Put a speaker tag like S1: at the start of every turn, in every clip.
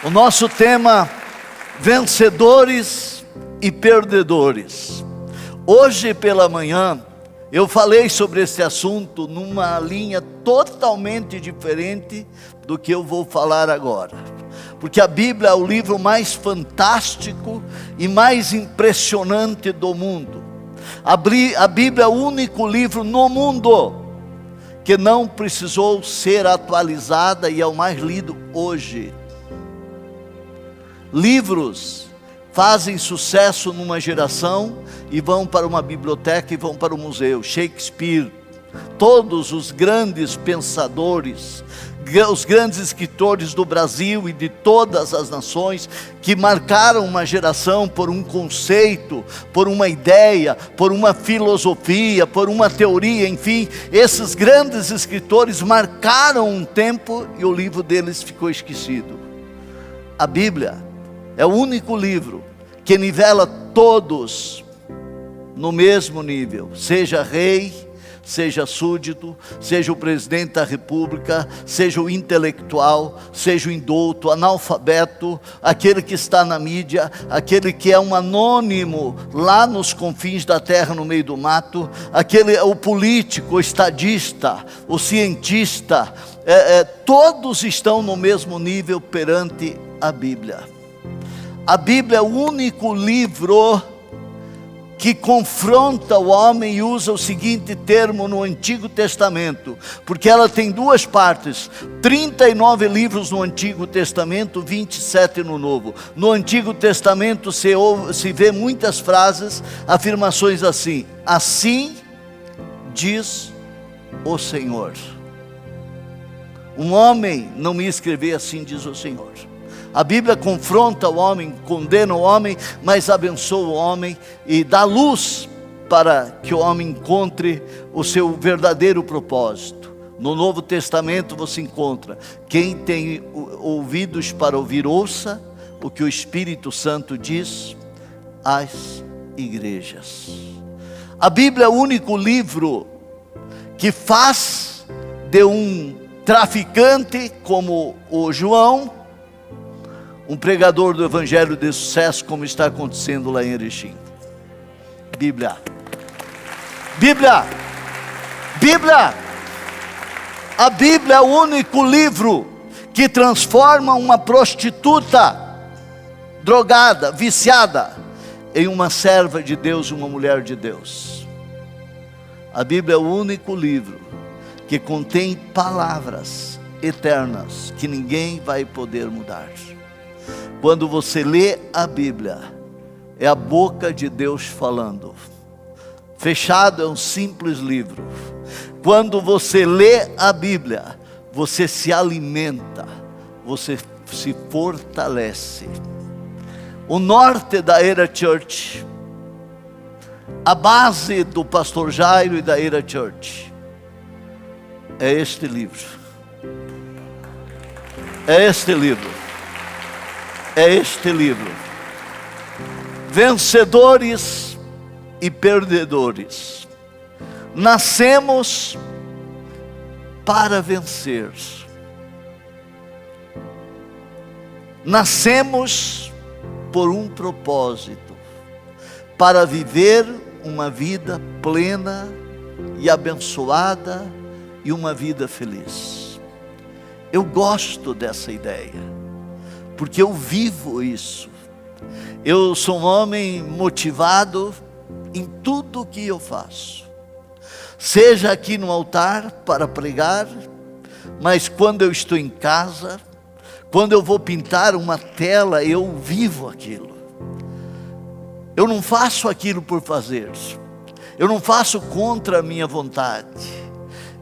S1: O nosso tema, vencedores e perdedores. Hoje pela manhã, eu falei sobre esse assunto numa linha totalmente diferente do que eu vou falar agora. Porque a Bíblia é o livro mais fantástico e mais impressionante do mundo. A Bíblia é o único livro no mundo que não precisou ser atualizada e é o mais lido hoje. Livros fazem sucesso numa geração e vão para uma biblioteca e vão para o museu. Shakespeare, todos os grandes pensadores, os grandes escritores do Brasil e de todas as nações que marcaram uma geração por um conceito, por uma ideia, por uma filosofia, por uma teoria, enfim, esses grandes escritores marcaram um tempo e o livro deles ficou esquecido. A Bíblia é o único livro que nivela todos no mesmo nível, seja rei, seja súdito, seja o presidente da república, seja o intelectual, seja o indouto, analfabeto, aquele que está na mídia, aquele que é um anônimo lá nos confins da terra, no meio do mato, o político, o estadista, o cientista, todos estão no mesmo nível perante a Bíblia. A Bíblia é o único livro que confronta o homem e usa o seguinte termo no Antigo Testamento, porque ela tem duas partes, 39 livros no Antigo Testamento, 27 no Novo. No Antigo Testamento se vê muitas frases, afirmações assim: assim diz o Senhor. Um homem não me escrever assim diz o Senhor. A Bíblia confronta o homem, condena o homem, mas abençoa o homem e dá luz para que o homem encontre o seu verdadeiro propósito. No Novo Testamento você encontra: quem tem ouvidos para ouvir, ouça o que o Espírito Santo diz às igrejas. A Bíblia é o único livro que faz de um traficante como o João um pregador do evangelho de sucesso, como está acontecendo lá em Erechim. Bíblia. A Bíblia é o único livro que transforma uma prostituta, drogada, viciada, em uma serva de Deus, uma mulher de Deus. A Bíblia é o único livro que contém palavras eternas que ninguém vai poder mudar. Quando você lê a Bíblia, é a boca de Deus falando. Fechado é um simples livro. Quando você lê a Bíblia, você se alimenta, você se fortalece. O norte da Era Church, a base do pastor Jairo e da Era Church, é este livro. É este livro. Vencedores e perdedores. Nascemos para vencer. Nascemos por um propósito, para viver uma vida plena e abençoada e uma vida feliz. Eu gosto dessa ideia, porque eu vivo isso. Eu sou um homem motivado em tudo que eu faço. Seja aqui no altar para pregar, mas quando eu estou em casa, quando eu vou pintar uma tela, eu vivo aquilo. Eu não faço aquilo por fazer. Eu não faço contra a minha vontade.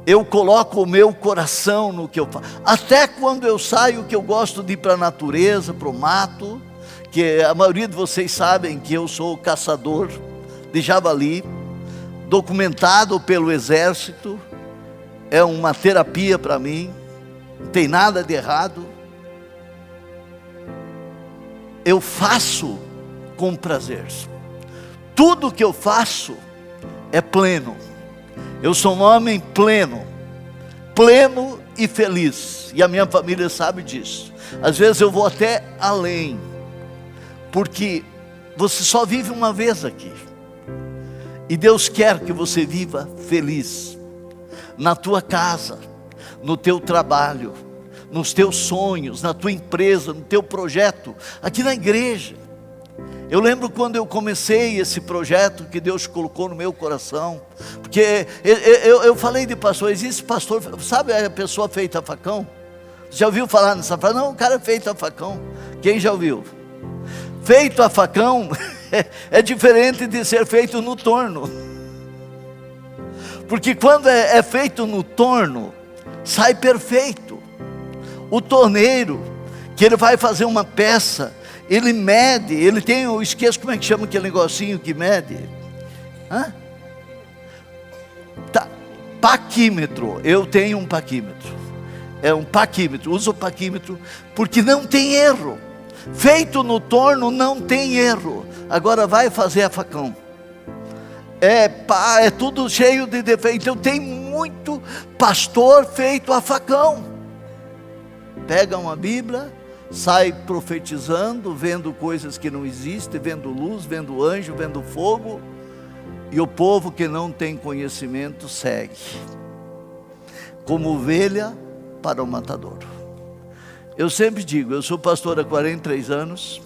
S1: Eu coloco o meu coração no que eu faço. Até quando eu saio, que eu gosto de ir para a natureza, para o mato, que a maioria de vocês sabem que eu sou caçador de javali, documentado pelo exército, é uma terapia para mim, não tem nada de errado. Eu faço com prazer. Tudo que eu faço é pleno. Eu sou um homem pleno e feliz, e a minha família sabe disso. Às vezes eu vou até além, porque você só vive uma vez aqui, e Deus quer que você viva feliz, na tua casa, no teu trabalho, nos teus sonhos, na tua empresa, no teu projeto, aqui na igreja. Eu lembro quando eu comecei esse projeto que Deus colocou no meu coração, porque eu falei de pastor, existe pastor, sabe a pessoa feita a facão? Já ouviu falar nessa frase? Não, o cara é feito a facão. Quem já ouviu? Feito a facão é diferente de ser feito no torno, porque quando é feito no torno, sai perfeito. O torneiro, que ele vai fazer uma peça, ele mede, ele tem, eu esqueço como é que chama aquele negocinho que mede. Paquímetro, eu tenho um paquímetro. É um paquímetro, uso o paquímetro, porque não tem erro. Feito no torno não tem erro. Agora vai fazer a facão. É tudo cheio de defeito. Então tem muito pastor feito a facão. Pega uma Bíblia, sai profetizando, vendo coisas que não existem, vendo luz, vendo anjo, vendo fogo, e o povo que não tem conhecimento segue, como ovelha para o matadouro. Eu sempre digo, eu sou pastor há 43 anos,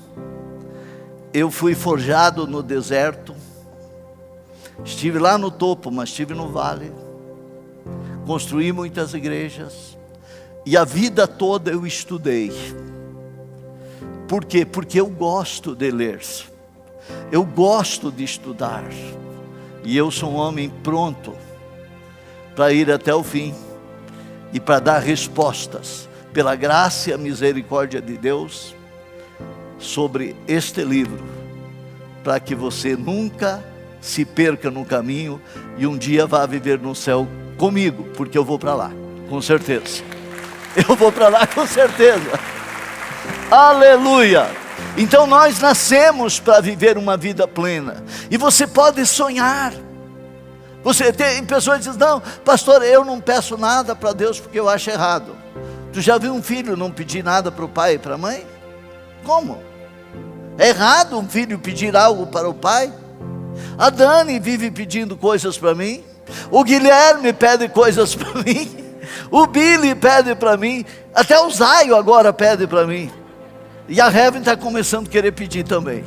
S1: eu fui forjado no deserto, estive lá no topo, mas estive no vale, construí muitas igrejas, e a vida toda eu estudei. Por quê? Porque eu gosto de ler, eu gosto de estudar, e eu sou um homem pronto para ir até o fim, e para dar respostas, pela graça e a misericórdia de Deus, sobre este livro, para que você nunca se perca no caminho, e um dia vá viver no céu comigo, porque eu vou para lá, com certeza. Eu vou para lá com certeza. Aleluia. Então nós nascemos para viver uma vida plena. E você pode sonhar. Você tem pessoas que dizem, não, pastor, eu não peço nada para Deus porque eu acho errado. Tu já viu um filho não pedir nada para o pai e para a mãe? Como? É errado um filho pedir algo para o pai? A Dani vive pedindo coisas para mim. O Guilherme pede coisas para mim. O Billy pede para mim, até o Zaio agora pede para mim, e a Heaven está começando a querer pedir também.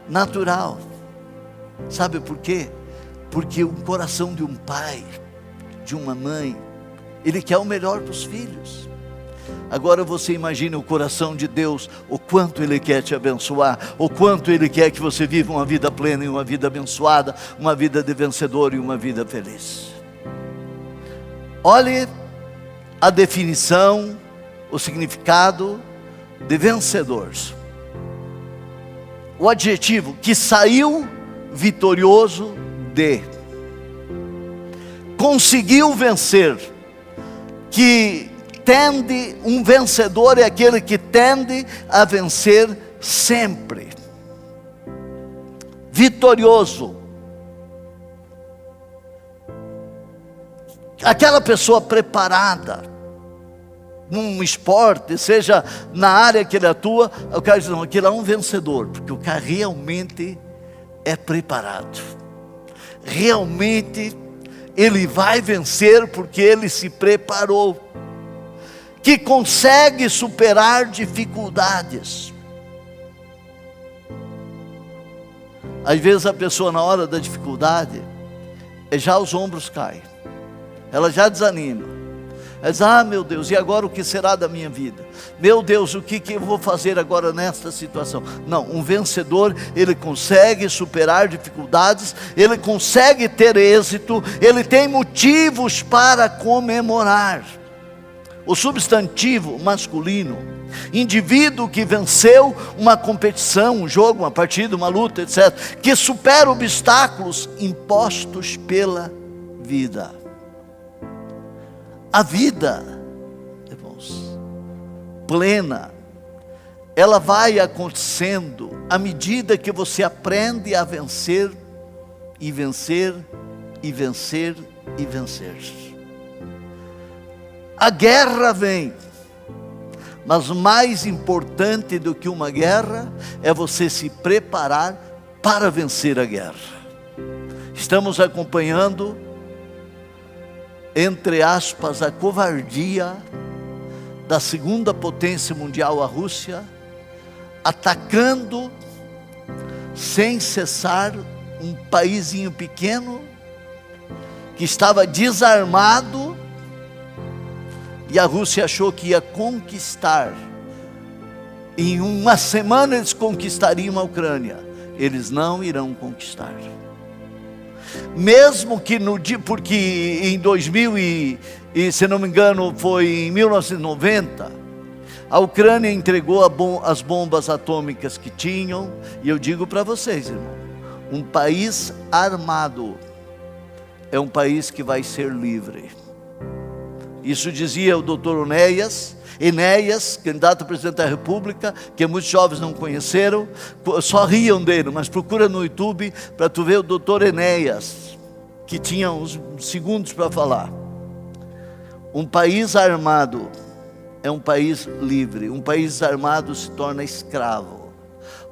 S1: Natural. Sabe por quê? Porque o coração de um pai, de uma mãe, ele quer o melhor para os filhos. Agora você imagina o coração de Deus, o quanto Ele quer te abençoar, o quanto Ele quer que você viva uma vida plena e uma vida abençoada, uma vida de vencedor e uma vida feliz. Olhe a definição, o significado de vencedor. O adjetivo, que saiu vitorioso de, conseguiu vencer, que tende, um vencedor é aquele que tende a vencer sempre. Vitorioso, aquela pessoa preparada num esporte, seja na área que ele atua, o cara diz, não, aquele é um vencedor, porque o cara realmente é preparado, realmente ele vai vencer porque ele se preparou, que consegue superar dificuldades. Às vezes a pessoa na hora da dificuldade, já os ombros caem, ela já desanima, ela diz, meu Deus, e agora o que será da minha vida? Meu Deus, o que eu vou fazer agora nesta situação? Não, um vencedor, ele consegue superar dificuldades, ele consegue ter êxito, ele tem motivos para comemorar. O substantivo masculino, indivíduo que venceu uma competição, um jogo, uma partida, uma luta, etc., que supera obstáculos impostos pela vida. A vida, irmãos, plena, ela vai acontecendo à medida que você aprende a vencer, e vencer, e vencer, e vencer. A guerra vem, mas mais importante do que uma guerra é você se preparar para vencer a guerra. Estamos acompanhando, entre aspas, a covardia da segunda potência mundial, a Rússia, atacando sem cessar um paísinho pequeno que estava desarmado, e a Rússia achou que ia conquistar. Em uma semana eles conquistariam a Ucrânia. Eles não irão conquistar. Mesmo que no dia, porque em 2000 se não me engano foi em 1990, a Ucrânia entregou as bombas atômicas que tinham. E eu digo para vocês, irmão, um país armado é um país que vai ser livre. Isso dizia o doutor Enéas, candidato a presidente da República, que muitos jovens não conheceram, só riam dele, mas procura no YouTube para tu ver o doutor Enéas, que tinha uns segundos para falar. Um país armado é um país livre, um país armado se torna escravo.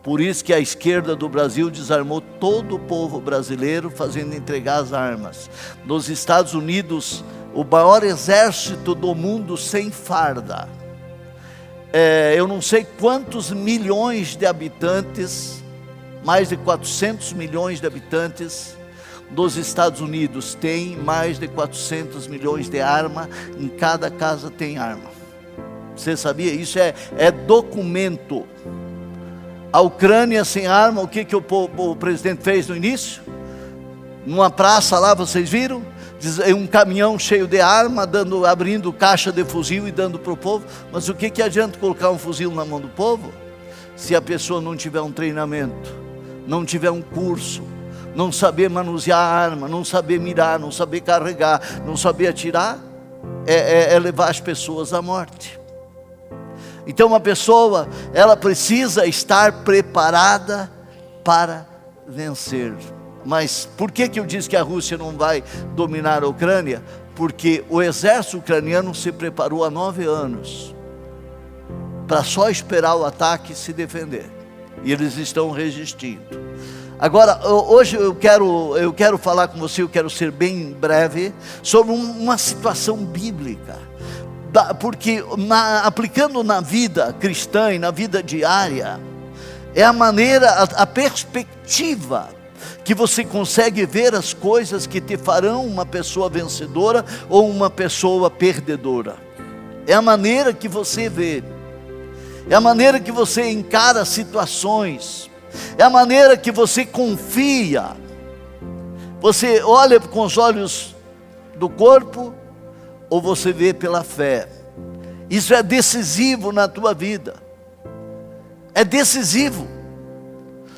S1: Por isso que a esquerda do Brasil desarmou todo o povo brasileiro, fazendo entregar as armas. Nos Estados Unidos, o maior exército do mundo sem farda. Eu não sei quantos milhões de habitantes, mais de 400 milhões de habitantes dos Estados Unidos, tem mais de 400 milhões de armas, em cada casa tem arma. Você sabia? Isso é documento. A Ucrânia sem arma, o que o presidente fez no início? Numa praça lá, vocês viram? Um caminhão cheio de arma, abrindo caixa de fuzil e dando para o povo. Mas o que adianta colocar um fuzil na mão do povo, se a pessoa não tiver um treinamento, não tiver um curso, não saber manusear a arma, não saber mirar, não saber carregar, não saber atirar? É levar as pessoas à morte. Então uma pessoa, ela precisa estar preparada para vencer. Mas por que eu disse que a Rússia não vai dominar a Ucrânia? Porque o exército ucraniano se preparou há 9 anos para só esperar o ataque e se defender. E eles estão resistindo. Agora, hoje eu quero falar com você, eu quero ser bem breve, sobre uma situação bíblica. Porque aplicando na vida cristã e na vida diária, é a maneira, a perspectiva que você consegue ver as coisas que te farão uma pessoa vencedora ou uma pessoa perdedora. É a maneira que você vê, é a maneira que você encara situações, é a maneira que você confia. Você olha com os olhos do corpo ou você vê pela fé. Isso é decisivo na tua vida, é decisivo.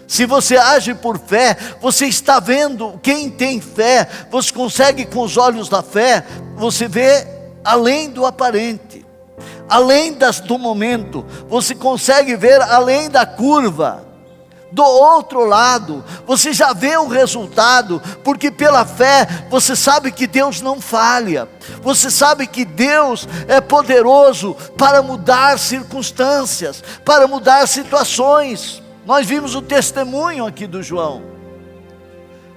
S1: Se você age por fé, você está vendo. Quem tem fé, você consegue com os olhos da fé, você vê além do aparente, além do momento, você consegue ver além da curva. Do outro lado, você já vê o resultado, porque pela fé você sabe que Deus não falha, você sabe que Deus é poderoso para mudar circunstâncias, para mudar situações. Nós vimos o testemunho aqui do João.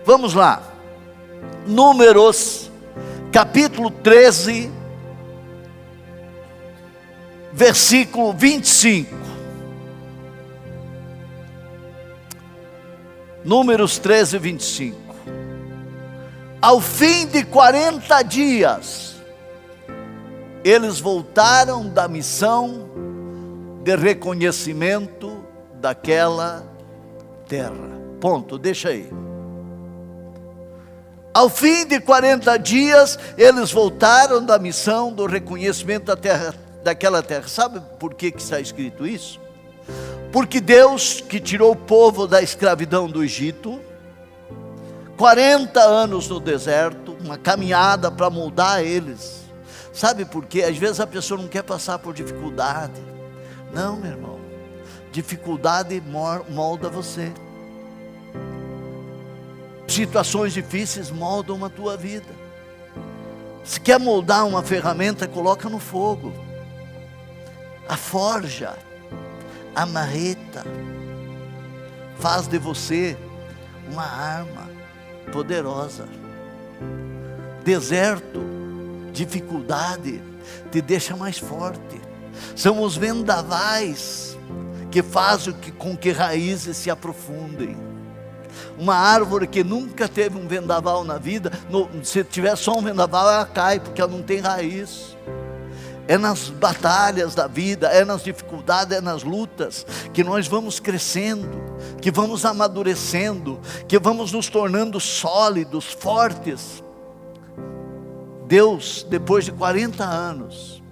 S1: Vamos lá, Números, capítulo 13, versículo 25. Números 13, 25. Ao fim de 40 dias, eles voltaram da missão de reconhecimento daquela terra. Ponto, deixa aí. Ao fim de 40 dias, eles voltaram da missão do reconhecimento daquela terra. Sabe por que está escrito isso? Porque Deus, que tirou o povo da escravidão do Egito, 40 anos no deserto, uma caminhada para moldar eles. Sabe por quê? Às vezes a pessoa não quer passar por dificuldade. Não, meu irmão, dificuldade molda você. Situações difíceis moldam a tua vida. Se quer moldar uma ferramenta, coloca no fogo. A forja, a marreta, faz de você uma arma poderosa. Deserto, dificuldade, te deixa mais forte. São os vendavais que fazem com que raízes se aprofundem. Uma árvore que nunca teve um vendaval na vida, se tiver só um vendaval, ela cai, porque ela não tem raiz. É nas batalhas da vida, é nas dificuldades, é nas lutas, que nós vamos crescendo, que vamos amadurecendo, que vamos nos tornando sólidos, fortes. Deus, depois de 40 anos,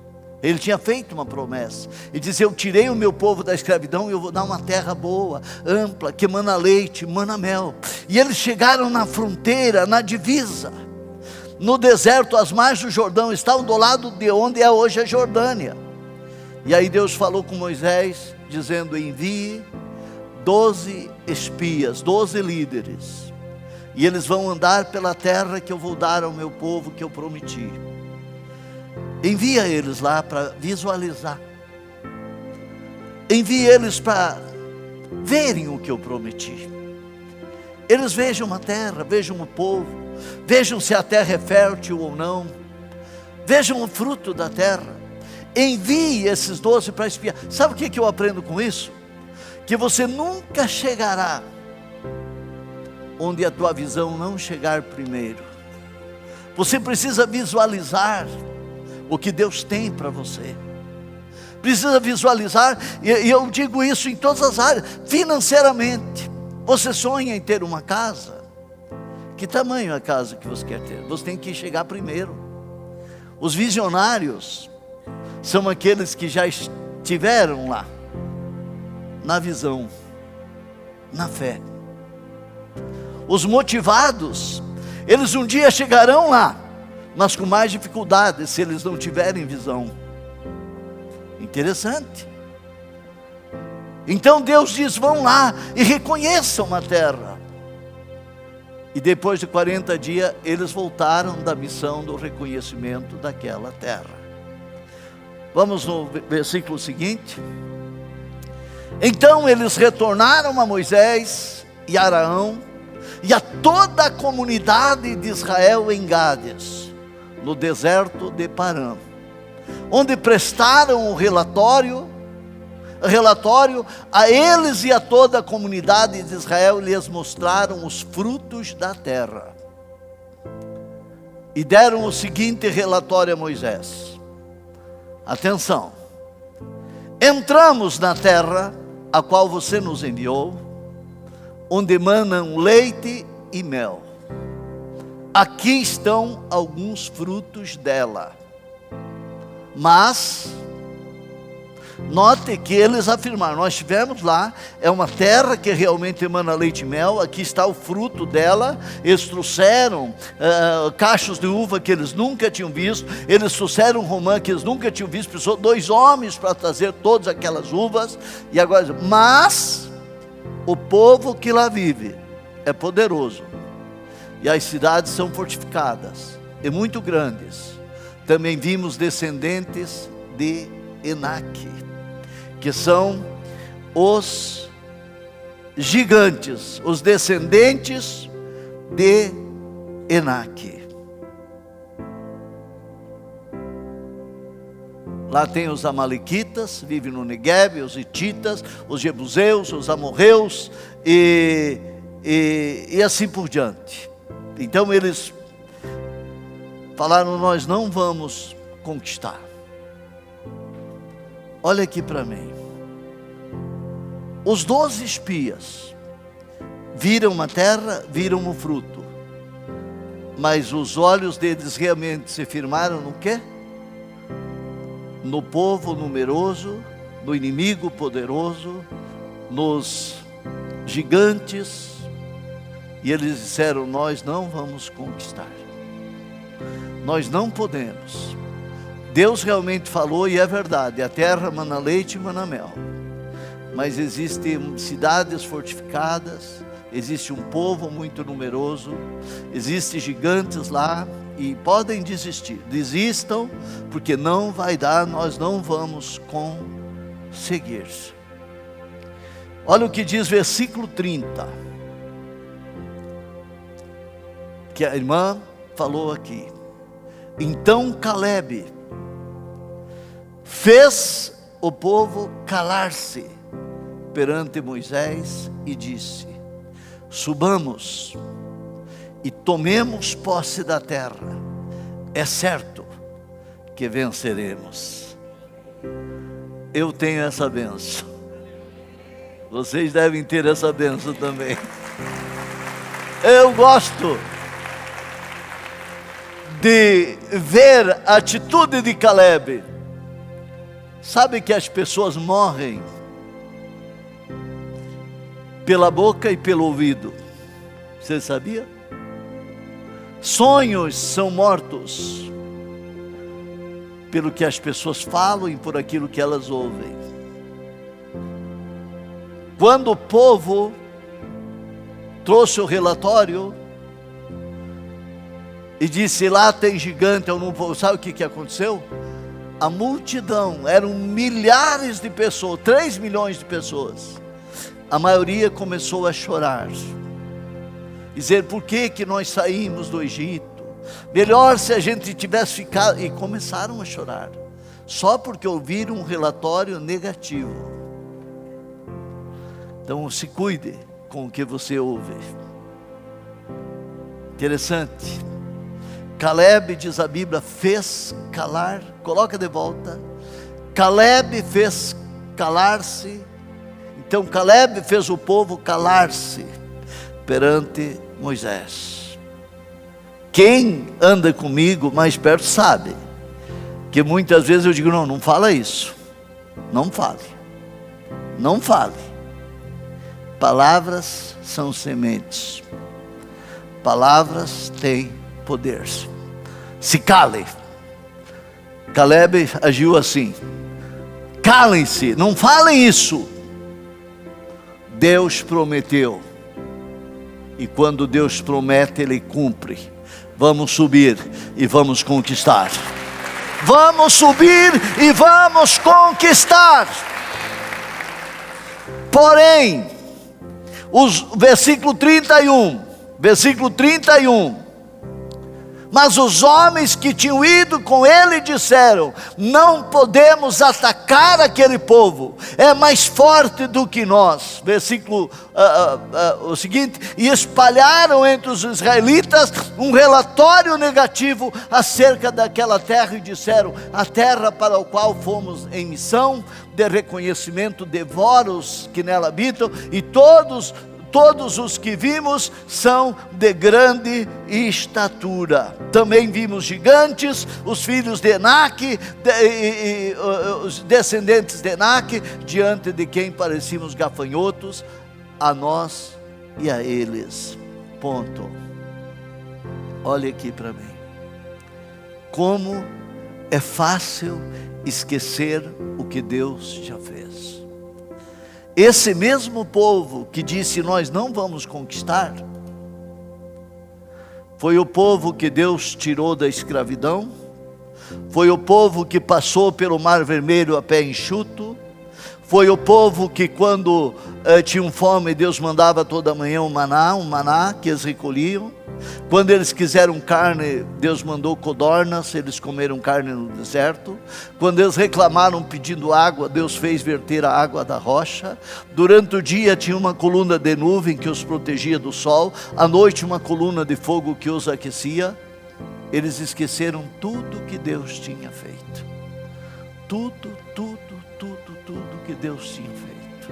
S1: Ele tinha feito uma promessa. Ele dizia: eu tirei o meu povo da escravidão e eu vou dar uma terra boa, ampla, que mana leite, mana mel. E eles chegaram na fronteira, na divisa. No deserto, as margens do Jordão estavam do lado de onde é hoje a Jordânia. E aí Deus falou com Moisés, dizendo: envie 12 espias, 12 líderes. E eles vão andar pela terra que eu vou dar ao meu povo, que eu prometi. Envia eles lá para visualizar. Envia eles para verem o que eu prometi. Eles vejam a terra, vejam o povo, vejam se a terra é fértil ou não, vejam o fruto da terra. Envie esses 12 para espiar. Sabe o que eu aprendo com isso? Que você nunca chegará onde a tua visão não chegar primeiro. Você precisa visualizar o que Deus tem para você. Precisa visualizar, e eu digo isso em todas as áreas. Financeiramente, você sonha em ter uma casa? Que tamanho é a casa que você quer ter? Você tem que chegar primeiro. Os visionários são aqueles que já estiveram lá, na visão, na fé. Os motivados, eles um dia chegarão lá, mas com mais dificuldades, se eles não tiverem visão. Interessante. Então Deus diz: vão lá e reconheçam a terra. E depois de 40 dias, eles voltaram da missão do reconhecimento daquela terra. Vamos no versículo seguinte. Então eles retornaram a Moisés e Arão e a toda a comunidade de Israel em Gades, no deserto de Parã, onde prestaram o relatório a eles e a toda a comunidade de Israel, lhes mostraram os frutos da terra. E deram o seguinte relatório a Moisés: atenção, entramos na terra a qual você nos enviou, onde manam leite e mel. Aqui estão alguns frutos dela. Mas note que eles afirmaram: nós estivemos lá, é uma terra que realmente emana leite e mel, aqui está o fruto dela. Eles trouxeram cachos de uva que eles nunca tinham visto, eles trouxeram romã que eles nunca tinham visto, precisou 2 homens para trazer todas aquelas uvas. E agora, mas o povo que lá vive é poderoso, e as cidades são fortificadas e muito grandes. Também vimos descendentes de Enaque, que são os gigantes, os descendentes de Enaque. Lá tem os amalequitas, vivem no Negueb, os hititas, os jebuseus, os amorreus e assim por diante. Então eles falaram: nós não vamos conquistar. Olha aqui para mim. Os 12 espias viram uma terra, viram o fruto, mas os olhos deles realmente se firmaram no quê? No povo numeroso, no inimigo poderoso, nos gigantes. E eles disseram: nós não vamos conquistar, nós não podemos. Deus realmente falou, e é verdade, a terra mana leite e mana mel, mas existem cidades fortificadas, existe um povo muito numeroso, existem gigantes lá, e podem desistir. Desistam, porque não vai dar, nós não vamos conseguir. Olha o que diz versículo 30, que a irmã falou aqui. Então Calebe fez o povo calar-se perante Moisés e disse: subamos e tomemos posse da terra, é certo que venceremos. Eu tenho essa bênção, vocês devem ter essa bênção também. Eu gosto de ver a atitude de Calebe. Sabe que as pessoas morrem pela boca e pelo ouvido, você sabia? Sonhos são mortos pelo que as pessoas falam e por aquilo que elas ouvem. Quando o povo trouxe o relatório e disse: lá tem gigante, eu não vou. Sabe o que aconteceu? A multidão, eram milhares de pessoas, 3 milhões de pessoas. A maioria começou a chorar, dizer: por que nós saímos do Egito? Melhor se a gente tivesse ficado. E começaram a chorar, só porque ouviram um relatório negativo. Então se cuide com o que você ouve. Interessante. Calebe, diz a Bíblia, fez calar, coloca de volta. Calebe fez calar-se. Então Calebe fez o povo calar-se perante Moisés. Quem anda comigo mais perto sabe que muitas vezes eu digo: não fala isso, não fale, não fale. Palavras são sementes, palavras têm poder. Se cale. Calebe agiu assim: calem-se, não falem isso. Deus prometeu, e quando Deus promete, Ele cumpre. Vamos subir e vamos conquistar. Vamos subir e vamos conquistar. Porém, versículo 31, mas os homens que tinham ido com ele disseram: não podemos atacar aquele povo, é mais forte do que nós. Versículo o seguinte: e espalharam entre os israelitas um relatório negativo acerca daquela terra e disseram: a terra para a qual fomos em missão de reconhecimento devora os que nela habitam, e todos os que vimos são de grande estatura. Também vimos gigantes, os filhos de Enaque, os descendentes de Enaque, diante de quem parecíamos gafanhotos, a nós e a eles. Ponto. Olha aqui para mim. Como é fácil esquecer o que Deus já fez. Esse mesmo povo que disse: nós não vamos conquistar, foi o povo que Deus tirou da escravidão, foi o povo que passou pelo Mar Vermelho a pé enxuto, foi o povo que quando tinham fome, Deus mandava toda manhã um maná que eles recolhiam. Quando eles quiseram carne, Deus mandou codornas, eles comeram carne no deserto. Quando eles reclamaram pedindo água, Deus fez verter a água da rocha. Durante o dia tinha uma coluna de nuvem que os protegia do sol, à noite uma coluna de fogo que os aquecia. Eles esqueceram tudo que Deus tinha feito. Tudo que Deus tinha feito.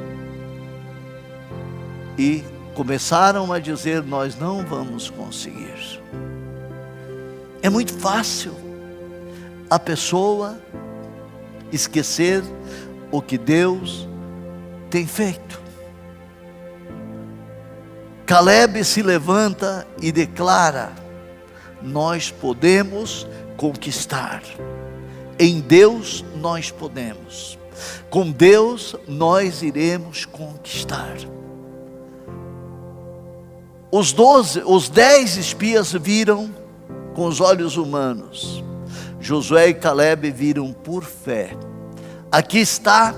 S1: E começaram a dizer: nós não vamos conseguir. É muito fácil a pessoa esquecer o que Deus tem feito. Calebe se levanta e declara: nós podemos conquistar. Em Deus nós podemos. Com Deus nós iremos conquistar. os 10 espias viram com os olhos humanos. Josué e Caleb viram por fé. Aqui está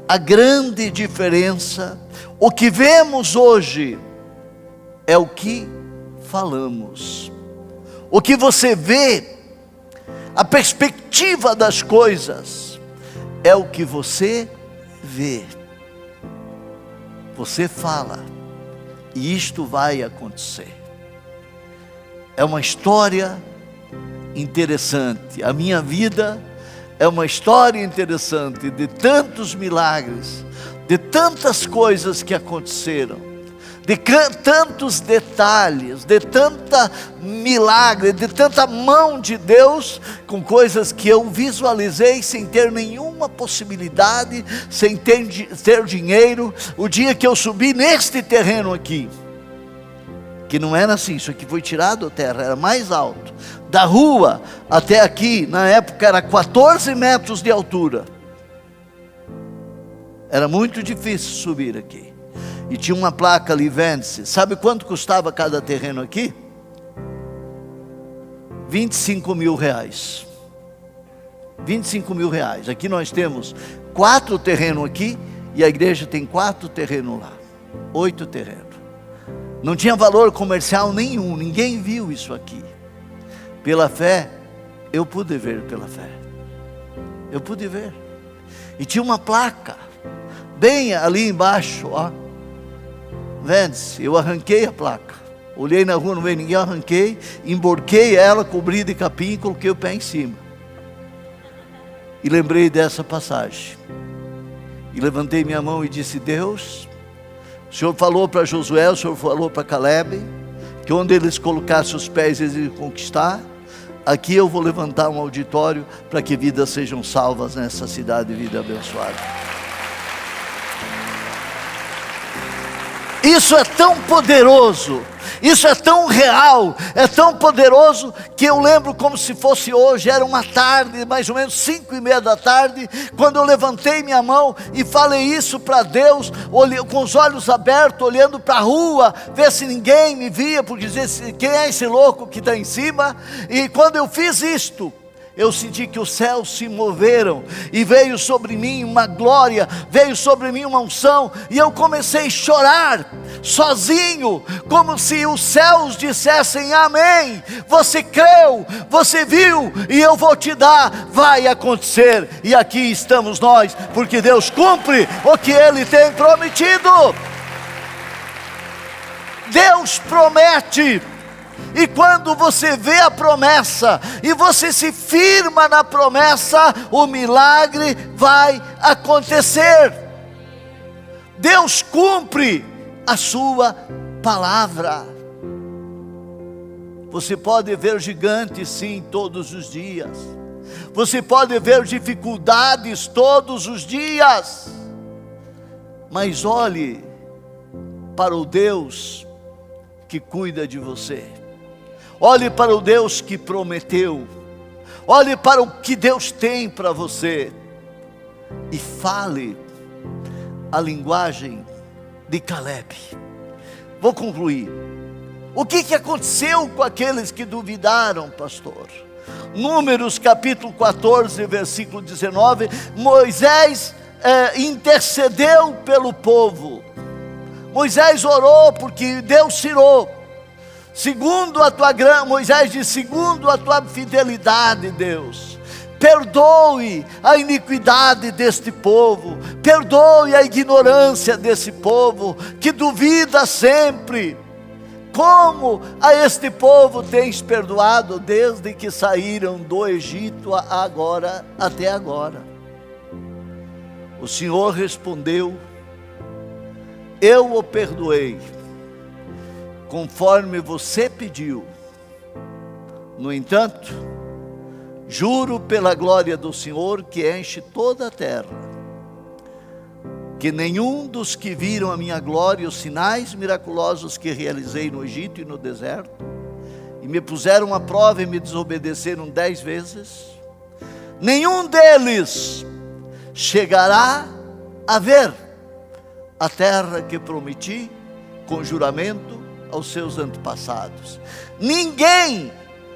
S1: a grande diferença. O que vemos hoje é o que falamos. O que você vê, a perspectiva das coisas, é o que você vê. Você fala, e isto vai acontecer. É uma história interessante. A minha vida é uma história interessante de tantos milagres, de tantas coisas que aconteceram, de tantos detalhes, de tanta milagre, de tanta mão de Deus, com coisas que eu visualizei sem ter nenhuma possibilidade, sem ter dinheiro. O dia que eu subi neste terreno aqui, que não era assim, isso aqui foi tirado da terra, era mais alto, da rua até aqui, na época era 14 metros de altura, era muito difícil subir aqui, e tinha uma placa ali, vende-se. Sabe quanto custava cada terreno aqui? 25 mil reais. 25 mil reais. Aqui nós temos 4 terrenos aqui, e a igreja tem 4 terrenos lá, 8 terrenos. Não tinha valor comercial nenhum, ninguém viu isso aqui. Pela fé, eu pude ver pela fé. Eu pude ver. E tinha uma placa, bem ali embaixo, ó. Vende-se. Eu arranquei a placa. Olhei na rua, não veio ninguém, arranquei, emborquei ela, cobri de capim e coloquei o pé em cima. E lembrei dessa passagem. E levantei minha mão e disse: Deus, o Senhor falou para Josué, o Senhor falou para Caleb, que onde eles colocassem os pés eles iam conquistar. Aqui eu vou levantar um auditório para que vidas sejam salvas nessa cidade, vida abençoada. Isso é tão poderoso, isso é tão real, é tão poderoso, que eu lembro como se fosse hoje. Era uma tarde, mais ou menos 5:30 da tarde, quando eu levantei minha mão e falei isso para Deus, com os olhos abertos, olhando para a rua, ver se ninguém me via, porque dizia: quem é esse louco que está em cima? E quando eu fiz isto, eu senti que os céus se moveram, e veio sobre mim uma glória, veio sobre mim uma unção, e eu comecei a chorar, sozinho, como se os céus dissessem: amém, você creu, você viu, e eu vou te dar, vai acontecer. E aqui estamos nós, porque Deus cumpre o que Ele tem prometido. Deus promete. E quando você vê a promessa, e você se firma na promessa, o milagre vai acontecer. Deus cumpre a sua palavra. Você pode ver gigantes, sim, todos os dias. Você pode ver dificuldades todos os dias. Mas olhe para o Deus que cuida de você. Olhe para o Deus que prometeu. Olhe para o que Deus tem para você. E fale a linguagem de Caleb. Vou concluir. O que aconteceu com aqueles que duvidaram, pastor? Números capítulo 14, versículo 19. Moisés intercedeu pelo povo. Moisés orou porque Deus tirou. Segundo a tua Moisés diz: segundo a tua fidelidade, Deus, perdoe a iniquidade deste povo, perdoe a ignorância desse povo, que duvida sempre. Como a este povo tens perdoado, desde que saíram do Egito agora, até agora? O Senhor respondeu: eu o perdoei, conforme você pediu. No entanto, juro pela glória do Senhor que enche toda a terra, que nenhum dos que viram a minha glória e os sinais miraculosos que realizei no Egito e no deserto, e me puseram à prova e me desobedeceram 10 vezes, nenhum deles chegará a ver a terra que prometi com juramento aos seus antepassados. Ninguém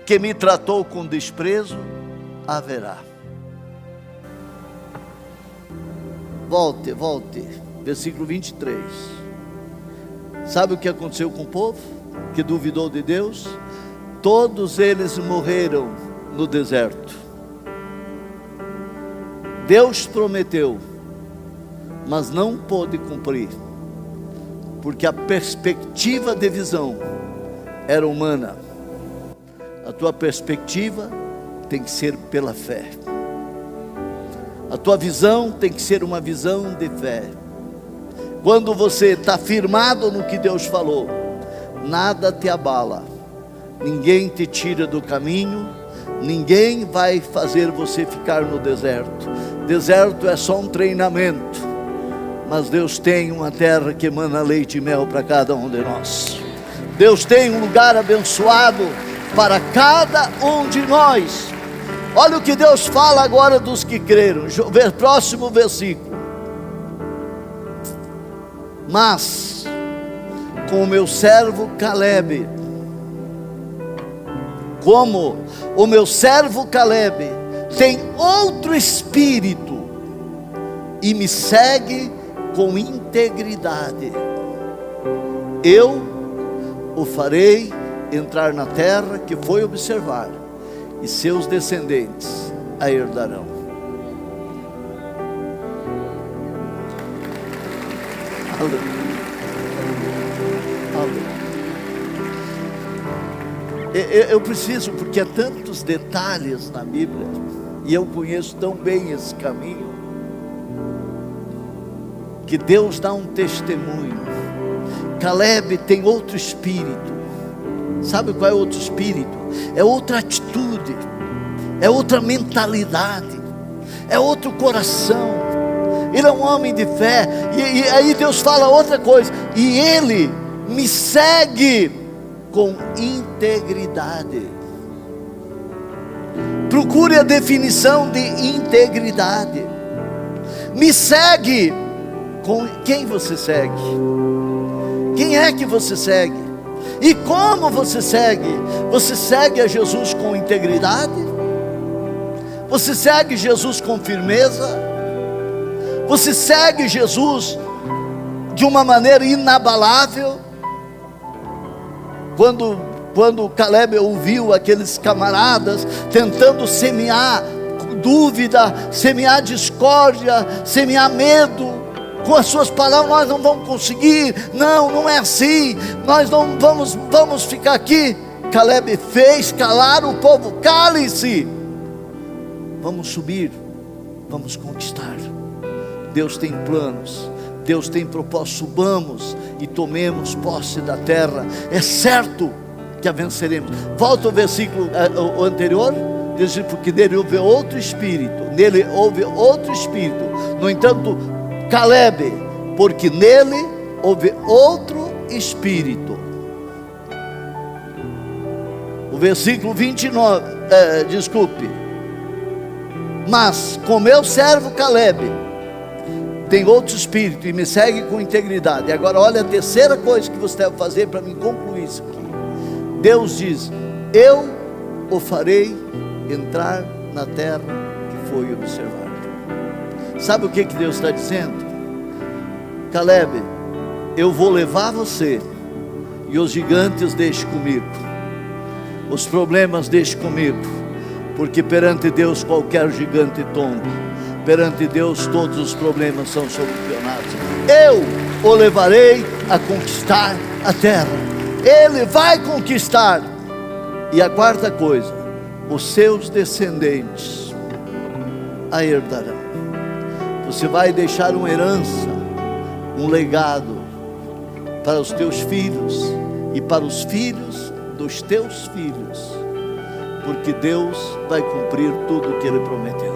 S1: que me tratou com desprezo haverá. Volte, versículo 23. Sabe o que aconteceu com o povo que duvidou de Deus? Todos eles morreram no deserto. Deus prometeu, mas não pôde cumprir, porque a perspectiva de visão era humana. A tua perspectiva tem que ser pela fé. A tua visão tem que ser uma visão de fé. Quando você está firmado no que Deus falou, nada te abala, ninguém te tira do caminho, ninguém vai fazer você ficar no deserto. Deserto é só um treinamento, mas Deus tem uma terra que emana leite e mel para cada um de nós. Deus tem um lugar abençoado para cada um de nós. Olha o que Deus fala agora dos que creram. Próximo versículo. Mas com o meu servo Calebe, como o meu servo Calebe tem outro espírito e me segue com integridade, eu o farei entrar na terra que foi observar, e seus descendentes a herdarão. Aleluia. Eu preciso, porque há tantos detalhes na Bíblia, e eu conheço tão bem esse caminho, que Deus dá um testemunho. Calebe tem outro espírito. Sabe qual é o outro espírito? É outra atitude, é outra mentalidade, é outro coração. Ele é um homem de fé. E aí Deus fala outra coisa: e ele me segue com integridade. Procure a definição de integridade. Me segue. Com quem você segue? Quem é que você segue? E como você segue? Você segue a Jesus com integridade? Você segue Jesus com firmeza? Você segue Jesus de uma maneira inabalável? Quando Calebe ouviu aqueles camaradas tentando semear dúvida, semear discórdia, semear medo, com as suas palavras: nós não vamos conseguir, não é assim, nós não vamos ficar aqui. Calebe fez calar o povo: cale-se, vamos subir, vamos conquistar. Deus tem planos, Deus tem propósito. Subamos e tomemos posse da terra, é certo que a venceremos. Volta ao versículo anterior, diz: porque nele houve outro espírito, no entanto Calebe, porque nele houve outro espírito. O versículo 29, mas com meu servo Calebe tem outro espírito e me segue com integridade. E agora olha a terceira coisa que você deve fazer para me concluir isso aqui. Deus diz: eu o farei entrar na terra que foi observada. Sabe o que Deus está dizendo? Calebe, eu vou levar você, e os gigantes deixe comigo, os problemas deixe comigo, porque perante Deus qualquer gigante tomba, perante Deus todos os problemas são solucionados. Eu o levarei a conquistar a terra, ele vai conquistar. E a quarta coisa: os seus descendentes a herdarão. Você vai deixar uma herança, um legado para os teus filhos e para os filhos dos teus filhos, porque Deus vai cumprir tudo o que Ele prometeu.